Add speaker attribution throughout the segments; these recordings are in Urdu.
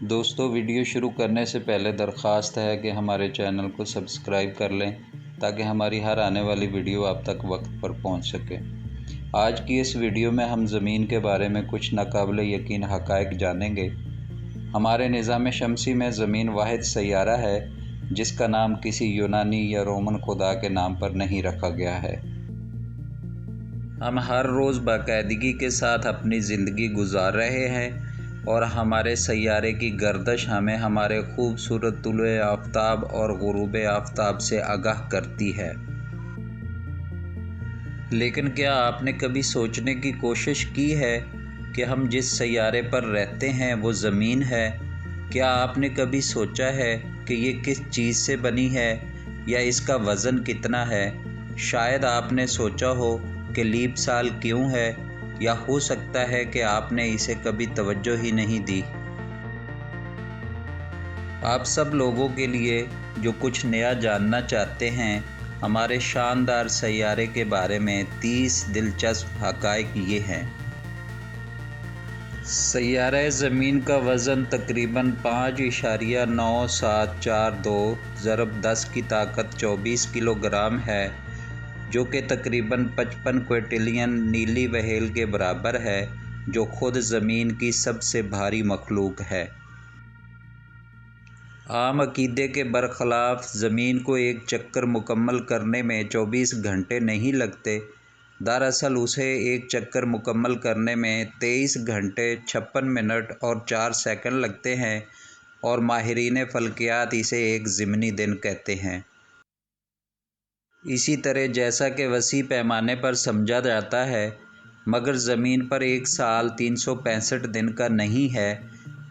Speaker 1: دوستو ویڈیو شروع کرنے سے پہلے درخواست ہے کہ ہمارے چینل کو سبسکرائب کر لیں تاکہ ہماری ہر آنے والی ویڈیو آپ تک وقت پر پہنچ سکے۔ آج کی اس ویڈیو میں ہم زمین کے بارے میں کچھ ناقابل یقین حقائق جانیں گے۔ ہمارے نظام شمسی میں زمین واحد سیارہ ہے جس کا نام کسی یونانی یا رومن خدا کے نام پر نہیں رکھا گیا ہے۔ ہم ہر روز باقاعدگی کے ساتھ اپنی زندگی گزار رہے ہیں اور ہمارے سیارے کی گردش ہمیں ہمارے خوبصورت طلوع آفتاب اور غروب آفتاب سے آگاہ کرتی ہے۔ لیکن کیا آپ نے کبھی سوچنے کی کوشش کی ہے کہ ہم جس سیارے پر رہتے ہیں وہ زمین ہے؟ کیا آپ نے کبھی سوچا ہے کہ یہ کس چیز سے بنی ہے یا اس کا وزن کتنا ہے؟ شاید آپ نے سوچا ہو کہ لیپ سال کیوں ہے، یا ہو سکتا ہے کہ آپ نے اسے کبھی توجہ ہی نہیں دی۔ آپ سب لوگوں کے لیے جو کچھ نیا جاننا چاہتے ہیں ہمارے شاندار سیارے کے بارے میں 30 دلچسپ حقائق یہ ہیں۔ سیارہ زمین کا وزن تقریباً 5.9742 ضرب 10 کی طاقت 24 کلو گرام ہے، جو کہ تقریباً 55 کوئنٹلین نیلی وہیل کے برابر ہے، جو خود زمین کی سب سے بھاری مخلوق ہے۔ عام عقیدے کے برخلاف زمین کو ایک چکر مکمل کرنے میں 24 گھنٹے نہیں لگتے۔ دراصل اسے ایک چکر مکمل کرنے میں 23 گھنٹے 56 منٹ اور 4 سیکنڈ لگتے ہیں، اور ماہرین فلکیات اسے ایک ضمنی دن کہتے ہیں۔ اسی طرح جیسا کہ وسیع پیمانے پر سمجھا جاتا ہے، مگر زمین پر ایک سال 365 دن کا نہیں ہے،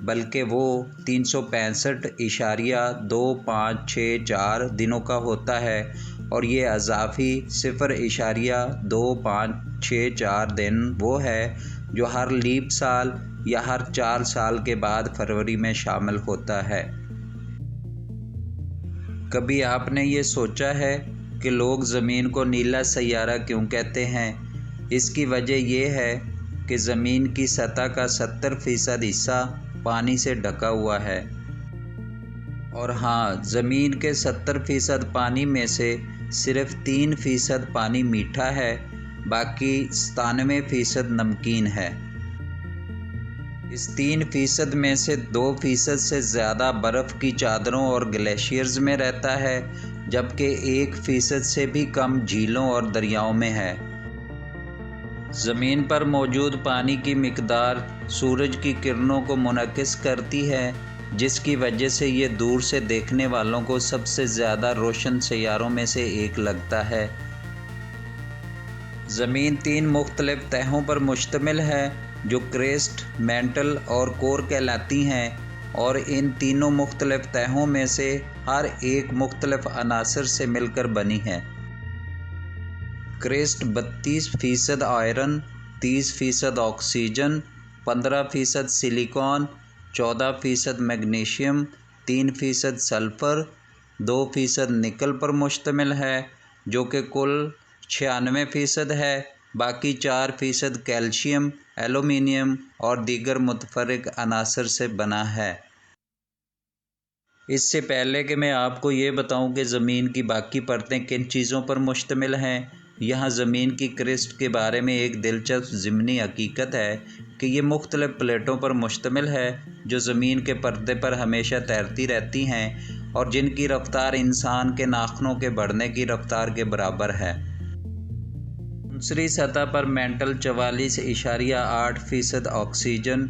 Speaker 1: بلکہ وہ 365.2564 دنوں کا ہوتا ہے، اور یہ اضافی 0.2564 دن وہ ہے جو ہر لیپ سال یا ہر 4 سال کے بعد فروری میں شامل ہوتا ہے۔ کبھی آپ نے یہ سوچا ہے کہ لوگ زمین کو نیلا سیارہ کیوں کہتے ہیں؟ اس کی وجہ یہ ہے کہ زمین کی سطح کا 70% حصہ پانی سے ڈھکا ہوا ہے، اور ہاں، زمین کے 70% پانی میں سے صرف 3% پانی میٹھا ہے، باقی 97% نمکین ہے۔ اس 3% میں سے 2% سے زیادہ برف کی چادروں اور گلیشیئرز میں رہتا ہے، جبکہ 1% سے بھی کم جھیلوں اور دریاؤں میں ہے۔ زمین پر موجود پانی کی مقدار سورج کی کرنوں کو منعکس کرتی ہے، جس کی وجہ سے یہ دور سے دیکھنے والوں کو سب سے زیادہ روشن سیاروں میں سے ایک لگتا ہے۔ زمین 3 مختلف تہوں پر مشتمل ہے جو کریسٹ، مینٹل اور کور کہلاتی ہیں، اور ان تینوں مختلف تہوں میں سے ہر ایک مختلف عناصر سے مل کر بنی ہے۔ Crest 32% iron, 30% oxygen, 15% silicon, 14% magnesium, 3% sulphur, 2% نکل پر مشتمل ہے، جو کہ کل 96% ہے۔ باقی 4% کیلشیم، ایلومینیم اور دیگر متفرق عناصر سے بنا ہے۔ اس سے پہلے کہ میں آپ کو یہ بتاؤں کہ زمین کی باقی پرتیں کن چیزوں پر مشتمل ہیں، یہاں زمین کی کرسٹ کے بارے میں ایک دلچسپ ضمنی حقیقت ہے کہ یہ مختلف پلیٹوں پر مشتمل ہے جو زمین کے پردے پر ہمیشہ تیرتی رہتی ہیں، اور جن کی رفتار انسان کے ناخنوں کے بڑھنے کی رفتار کے برابر ہے۔ عنصری سطح پر مینٹل 44.8% آکسیجن،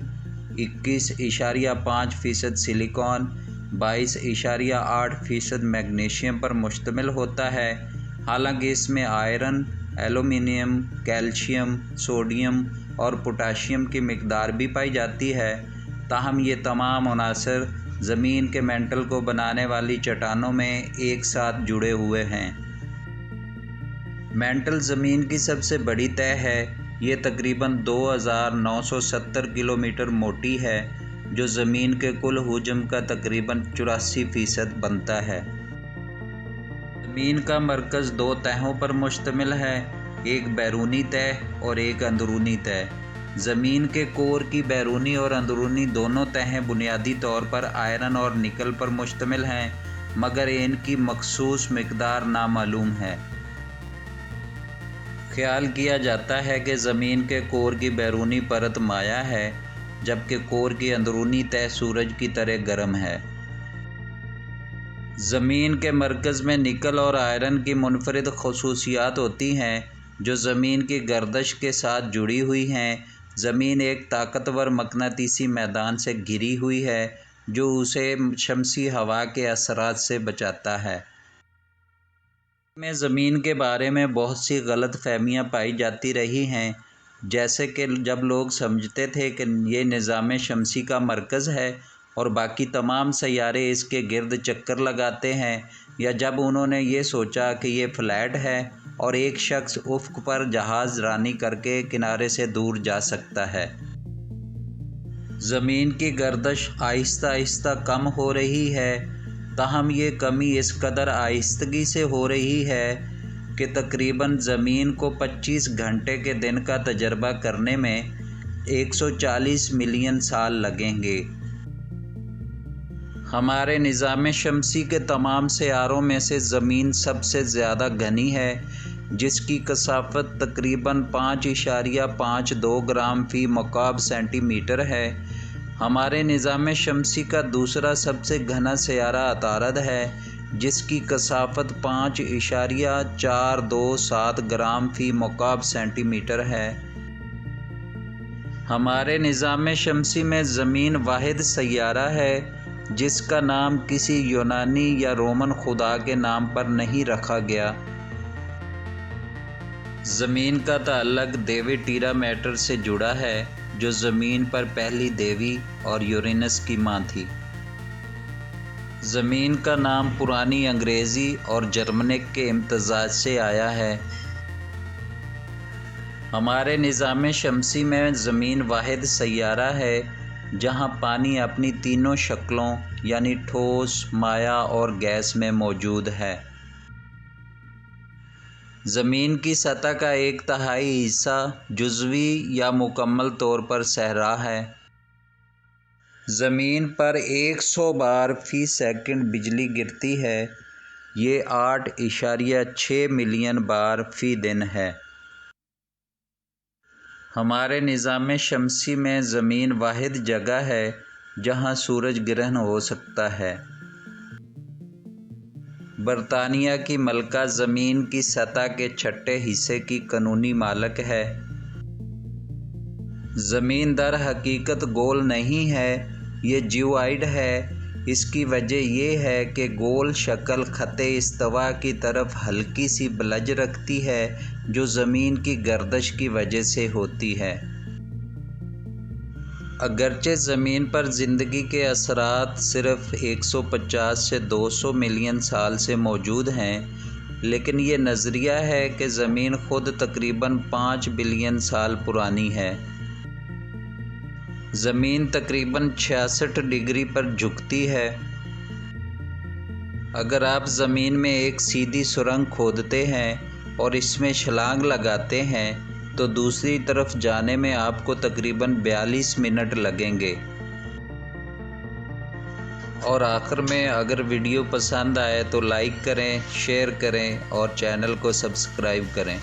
Speaker 1: 21.5% سلیکان، 22.8% میگنیشیم پر مشتمل ہوتا ہے۔ حالانکہ اس میں آئرن، ایلومینیم، کیلشیم، سوڈیم اور پوٹاشیم کی مقدار بھی پائی جاتی ہے، تاہم یہ تمام عناصر زمین کے مینٹل کو بنانے والی چٹانوں میں ایک ساتھ جڑے ہوئے ہیں۔ مینٹل زمین کی سب سے بڑی تہہ ہے۔ یہ تقریباً 2970 کلومیٹر موٹی ہے، جو زمین کے کل حجم کا تقریباً 84% بنتا ہے۔ زمین کا مرکز 2 تہوں پر مشتمل ہے، ایک بیرونی تہہ اور ایک اندرونی تہہ۔ زمین کے کور کی بیرونی اور اندرونی دونوں تہیں بنیادی طور پر آئرن اور نکل پر مشتمل ہیں، مگر ان کی مخصوص مقدار نامعلوم ہے۔ خیال کیا جاتا ہے کہ زمین کے کور کی بیرونی پرت مائع ہے، جبکہ کور کی اندرونی تہہ سورج کی طرح گرم ہے۔ زمین کے مرکز میں نکل اور آئرن کی منفرد خصوصیات ہوتی ہیں جو زمین کی گردش کے ساتھ جڑی ہوئی ہیں۔ زمین ایک طاقتور مقناطیسی میدان سے گھری ہوئی ہے جو اسے شمسی ہوا کے اثرات سے بچاتا ہے۔ میں زمین کے بارے میں بہت سی غلط فہمیاں پائی جاتی رہی ہیں، جیسے کہ جب لوگ سمجھتے تھے کہ یہ نظام شمسی کا مرکز ہے اور باقی تمام سیارے اس کے گرد چکر لگاتے ہیں، یا جب انہوں نے یہ سوچا کہ یہ فلیٹ ہے اور ایک شخص افق پر جہاز رانی کر کے کنارے سے دور جا سکتا ہے۔ زمین کی گردش آہستہ آہستہ کم ہو رہی ہے، تاہم یہ کمی اس قدر آہستگی سے ہو رہی ہے کہ تقریباً زمین کو 25 گھنٹے کے دن کا تجربہ کرنے میں 140 ملین سال لگیں گے۔ ہمارے نظام شمسی کے تمام سیاروں میں سے زمین سب سے زیادہ گھنی ہے، جس کی کثافت تقریباً 5.52 گرام فی مکعب سینٹی میٹر ہے۔ ہمارے نظام شمسی کا دوسرا سب سے گھنا سیارہ عطارد ہے، جس کی کثافت 5.427 گرام فی مکعب سینٹی میٹر ہے۔ ہمارے نظام شمسی میں زمین واحد سیارہ ہے جس کا نام کسی یونانی یا رومن خدا کے نام پر نہیں رکھا گیا۔ زمین کا تعلق دیوی ٹیرا میٹر سے جڑا ہے، جو زمین پر پہلی دیوی اور یورینس کی ماں تھی۔ زمین کا نام پرانی انگریزی اور جرمنک کے امتزاج سے آیا ہے۔ ہمارے نظام شمسی میں زمین واحد سیارہ ہے جہاں پانی اپنی تینوں شکلوں یعنی ٹھوس، مائع اور گیس میں موجود ہے۔ زمین کی سطح کا 1/3 حصہ جزوی یا مکمل طور پر صحرا ہے۔ زمین پر 100 بار فی سیکنڈ بجلی گرتی ہے، یہ 8.6 ملین بار فی دن ہے۔ ہمارے نظام شمسی میں زمین واحد جگہ ہے جہاں سورج گرہن ہو سکتا ہے۔ برطانیہ کی ملکہ زمین کی سطح کے چھٹے حصے کی قانونی مالک ہے۔ زمین در حقیقت گول نہیں ہے، یہ جیوائڈ ہے۔ اس کی وجہ یہ ہے کہ گول شکل خط استوا کی طرف ہلکی سی بلج رکھتی ہے جو زمین کی گردش کی وجہ سے ہوتی ہے۔ اگرچہ زمین پر زندگی کے اثرات صرف 150 سے 200 ملین سال سے موجود ہیں، لیکن یہ نظریہ ہے کہ زمین خود تقریباً 5 بلین سال پرانی ہے۔ زمین تقریباً 66 ڈگری پر جھکتی ہے۔ اگر آپ زمین میں ایک سیدھی سرنگ کھودتے ہیں اور اس میں چھلانگ لگاتے ہیں تو دوسری طرف جانے میں آپ کو تقریباً 42 منٹ لگیں گے۔ اور آخر میں اگر ویڈیو پسند آئے تو لائک کریں، شیئر کریں اور چینل کو سبسکرائب کریں۔